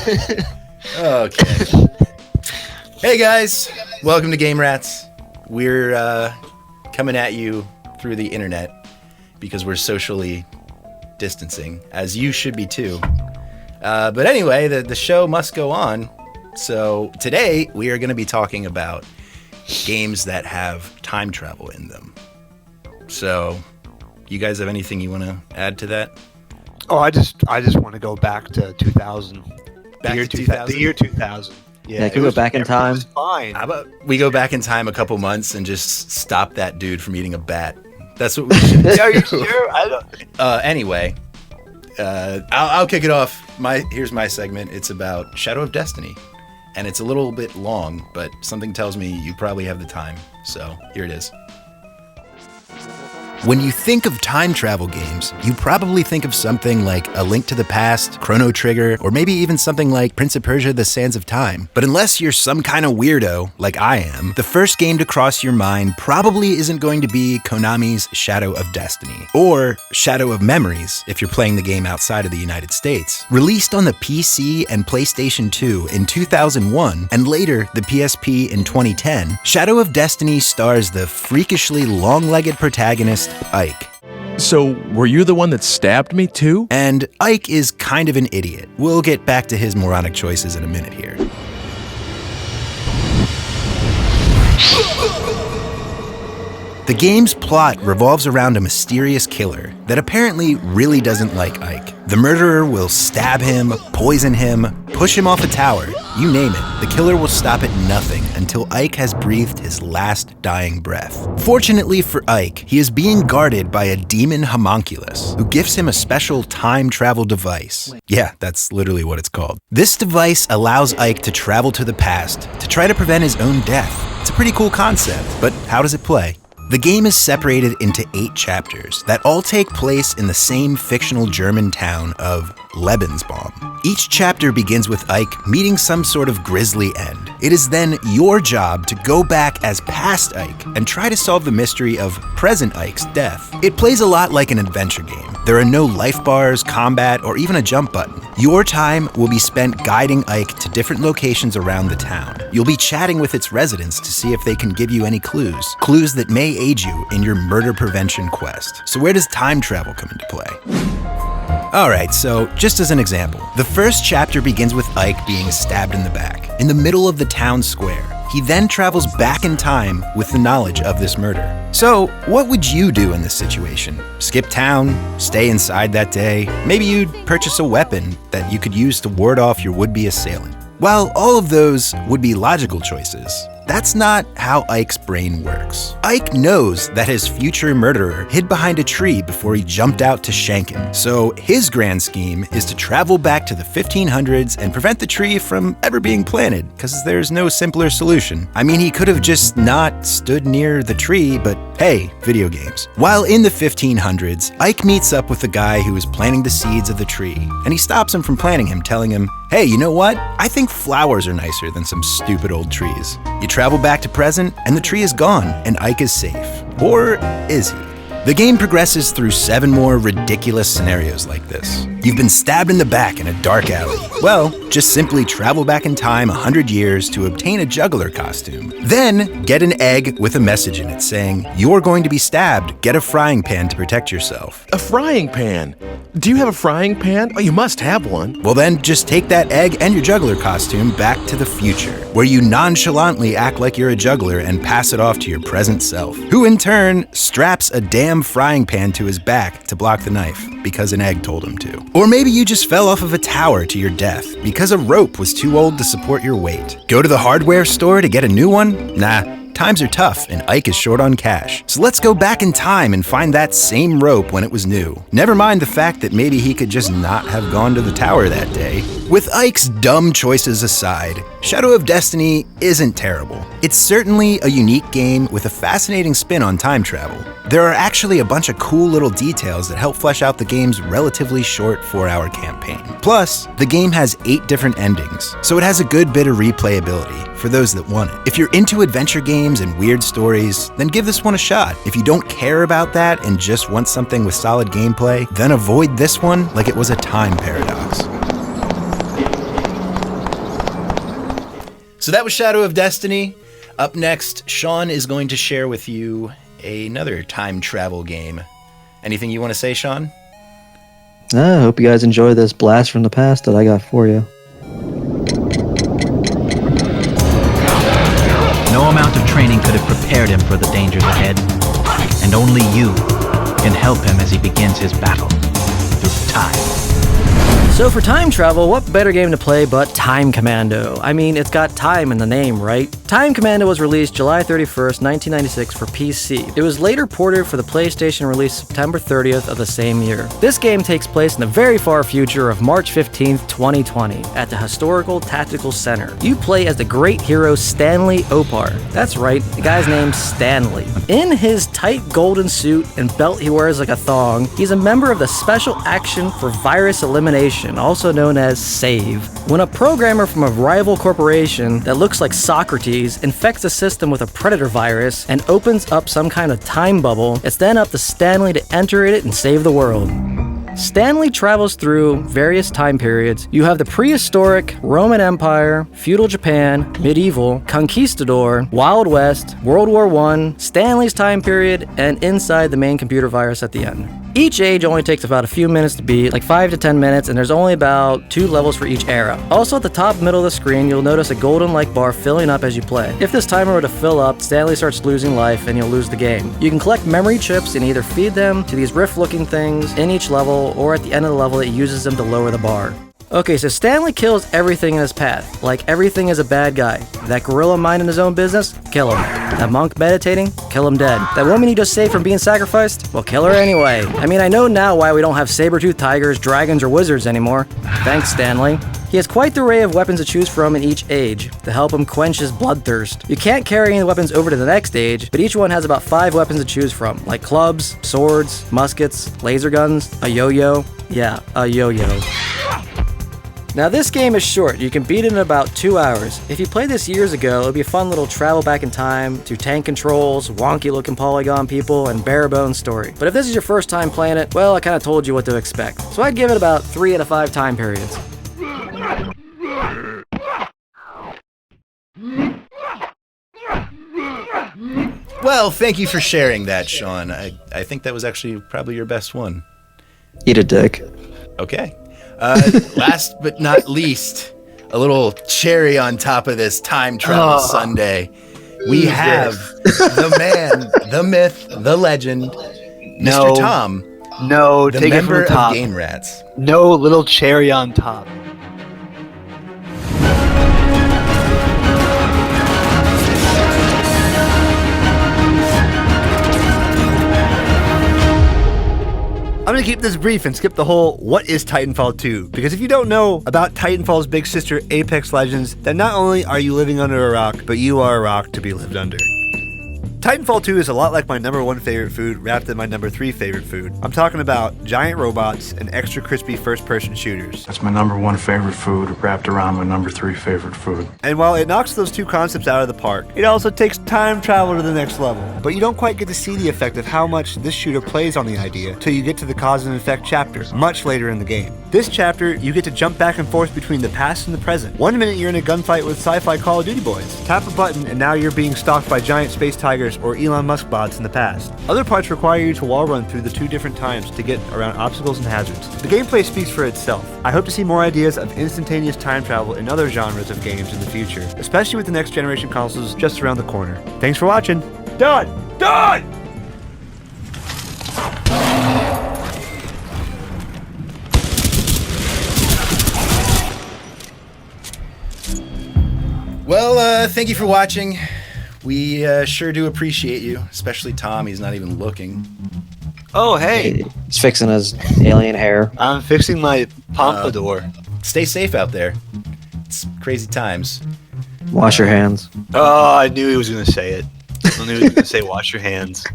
Okay. Hey guys, welcome to Game Rats. We're coming at you through the internet because we're socially distancing, as you should be too. But anyway, the show must go on. So today we are going to be talking about games that have time travel in them. So, you guys have anything you want to add to that? Oh, I just want to go back to 2000. Back to 2000? The year 2000. Yeah, can we go back in time? It was fine. How about we go back in time a couple months and just stop that dude from eating a bat? That's what we should do. Are you sure? I don't. Anyway, I'll kick it off. Here's my segment. It's about Shadow of Destiny. And it's a little bit long, but something tells me you probably have the time. So here it is. When you think of time travel games, you probably think of something like A Link to the Past, Chrono Trigger, or maybe even something like Prince of Persia: The Sands of Time. But unless you're some kind of weirdo, like I am, the first game to cross your mind probably isn't going to be Konami's Shadow of Destiny, or Shadow of Memories if you're playing the game outside of the United States. Released on the PC and PlayStation 2 in 2001, and later the PSP in 2010, Shadow of Destiny stars the freakishly long-legged protagonist Ike. So, were you the one that stabbed me too? And Ike is kind of an idiot. We'll get back to his moronic choices in a minute here. The game's plot revolves around a mysterious killer that apparently really doesn't like Ike. The murderer will stab him, poison him, push him off a tower, you name it. The killer will stop at nothing until Ike has breathed his last dying breath. Fortunately for Ike, he is being guarded by a demon homunculus who gives him a special time travel device. Yeah, that's literally what it's called. This device allows Ike to travel to the past to try to prevent his own death. It's a pretty cool concept, but how does it play? The game is separated into 8 chapters that all take place in the same fictional German town of Lebensbaum. Each chapter begins with Ike meeting some sort of grisly end. It is then your job to go back as past Ike and try to solve the mystery of present Ike's death. It plays a lot like an adventure game. There are no life bars, combat, or even a jump button. Your time will be spent guiding Ike to different locations around the town. You'll be chatting with its residents to see if they can give you any clues that may aid you in your murder prevention quest. So where does time travel come into play? Alright, so just as an example, the first chapter begins with Ike being stabbed in the back, in the middle of the town square. He then travels back in time with the knowledge of this murder. So, what would you do in this situation? Skip town? Stay inside that day? Maybe you'd purchase a weapon that you could use to ward off your would-be assailant. While all of those would be logical choices, that's not how Ike's brain works. Ike knows that his future murderer hid behind a tree before he jumped out to shank him. So his grand scheme is to travel back to the 1500s and prevent the tree from ever being planted, because there's no simpler solution. I mean, he could have just not stood near the tree, but hey, video games. While in the 1500s, Ike meets up with the guy who is planting the seeds of the tree, and he stops him from planting him, telling him, hey, you know what? I think flowers are nicer than some stupid old trees. You travel back to present, and the tree is gone, and Ike is safe. Or is he? The game progresses through 7 more ridiculous scenarios like this. You've been stabbed in the back in a dark alley. Well, just simply travel back in time 100 years to obtain a juggler costume. Then, get an egg with a message in it saying, you're going to be stabbed, get a frying pan to protect yourself. A frying pan? Do you have a frying pan? Oh, you must have one. Well then, just take that egg and your juggler costume back to the future, where you nonchalantly act like you're a juggler and pass it off to your present self, who in turn straps a damn frying pan to his back to block the knife, because an egg told him to. Or maybe you just fell off of a tower to your death, because a rope was too old to support your weight. Go to the hardware store to get a new one? Nah. Times are tough, and Ike is short on cash. So let's go back in time and find that same rope when it was new. Never mind the fact that maybe he could just not have gone to the tower that day. With Ike's dumb choices aside, Shadow of Destiny isn't terrible. It's certainly a unique game with a fascinating spin on time travel. There are actually a bunch of cool little details that help flesh out the game's relatively short 4-hour campaign. Plus, the game has 8 different endings, so it has a good bit of replayability for those that want it. If you're into adventure games and weird stories, then give this one a shot. If you don't care about that and just want something with solid gameplay, then avoid this one like it was a time paradox. So that was Shadow of Destiny. Up next, Sean is going to share with you another time travel game. Anything you want to say, Sean? I hope you guys enjoy this blast from the past that I got for you. No amount of training could have prepared him for the dangers ahead, and only you can help him as he begins his battle through time. So for time travel, what better game to play but Time Commando? I mean, it's got time in the name, right? Time Commando was released July 31st, 1996 for PC. It was later ported for the PlayStation, released September 30th of the same year. This game takes place in the very far future of March 15th, 2020, at the Historical Tactical Center. You play as the great hero Stanley Opar. That's right, the guy's name's Stanley. In his tight golden suit and belt he wears like a thong, he's a member of the Special Action for Virus Elimination, also known as SAVE. When a programmer from a rival corporation that looks like Socrates infects a system with a predator virus and opens up some kind of time bubble, it's then up to Stanley to enter it and save the world. Stanley travels through various time periods. You have the prehistoric, Roman Empire, feudal Japan, medieval, conquistador, Wild West, World War I, Stanley's time period, and inside the main computer virus at the end. Each age only takes about a few minutes to beat, like 5 to 10 minutes, and there's only about 2 levels for each era. Also at the top middle of the screen, you'll notice a golden like bar filling up as you play. If this timer were to fill up, Stanley starts losing life and you'll lose the game. You can collect memory chips and either feed them to these rift-looking things in each level, or at the end of the level it uses them to lower the bar. Okay, so Stanley kills everything in his path. Like everything is a bad guy. That gorilla minding his own business? Kill him. That monk meditating? Kill him dead. That woman you just saved from being sacrificed? Well, kill her anyway. I mean, I know now why we don't have saber-toothed tigers, dragons, or wizards anymore. Thanks, Stanley. He has quite the array of weapons to choose from in each age to help him quench his bloodthirst. You can't carry any weapons over to the next age, but each one has about 5 weapons to choose from, like clubs, swords, muskets, laser guns, a yo-yo. Yeah, a yo-yo. Now this game is short, you can beat it in about 2 hours. If you played this years ago, it would be a fun little travel back in time to tank controls, wonky looking polygon people, and bare bones story. But if this is your first time playing it, well, I kinda told you what to expect. So I'd give it about 3 out of 5 time periods. Well, thank you for sharing that, Sean. I think that was actually probably your best one. Eat a dick. Okay. Last but not least, a little cherry on top of this time travel Sunday. We have the man, the myth, the legend, Mr. Tom. No, the take it from member the top. of Game Rats. No little cherry on top. I'm going to keep this brief and skip the whole what is Titanfall 2, because if you don't know about Titanfall's big sister Apex Legends, then not only are you living under a rock, but you are a rock to be lived under. Titanfall 2 is a lot like my number 1 favorite food wrapped in my number 3 favorite food. I'm talking about giant robots and extra crispy first-person shooters. That's my number 1 favorite food wrapped around my number 3 favorite food. And while it knocks those two concepts out of the park, it also takes time travel to the next level. But you don't quite get to see the effect of how much this shooter plays on the idea till you get to the cause and effect chapter, much later in the game. This chapter, you get to jump back and forth between the past and the present. 1 minute you're in a gunfight with sci-fi Call of Duty boys. Tap a button and now you're being stalked by giant space tigers or Elon Musk bots in the past. Other parts require you to wall run through the 2 different times to get around obstacles and hazards. The gameplay speaks for itself. I hope to see more ideas of instantaneous time travel in other genres of games in the future, especially with the next generation consoles just around the corner. Thanks for watching. Done! Done! Well, thank you for watching. We sure do appreciate you, especially Tom. He's not even looking. Oh, hey. He's fixing his alien hair. I'm fixing my pompadour. Stay safe out there. It's crazy times. Wash your hands. Oh, I knew he was going to say it. I knew he was going to say wash your hands.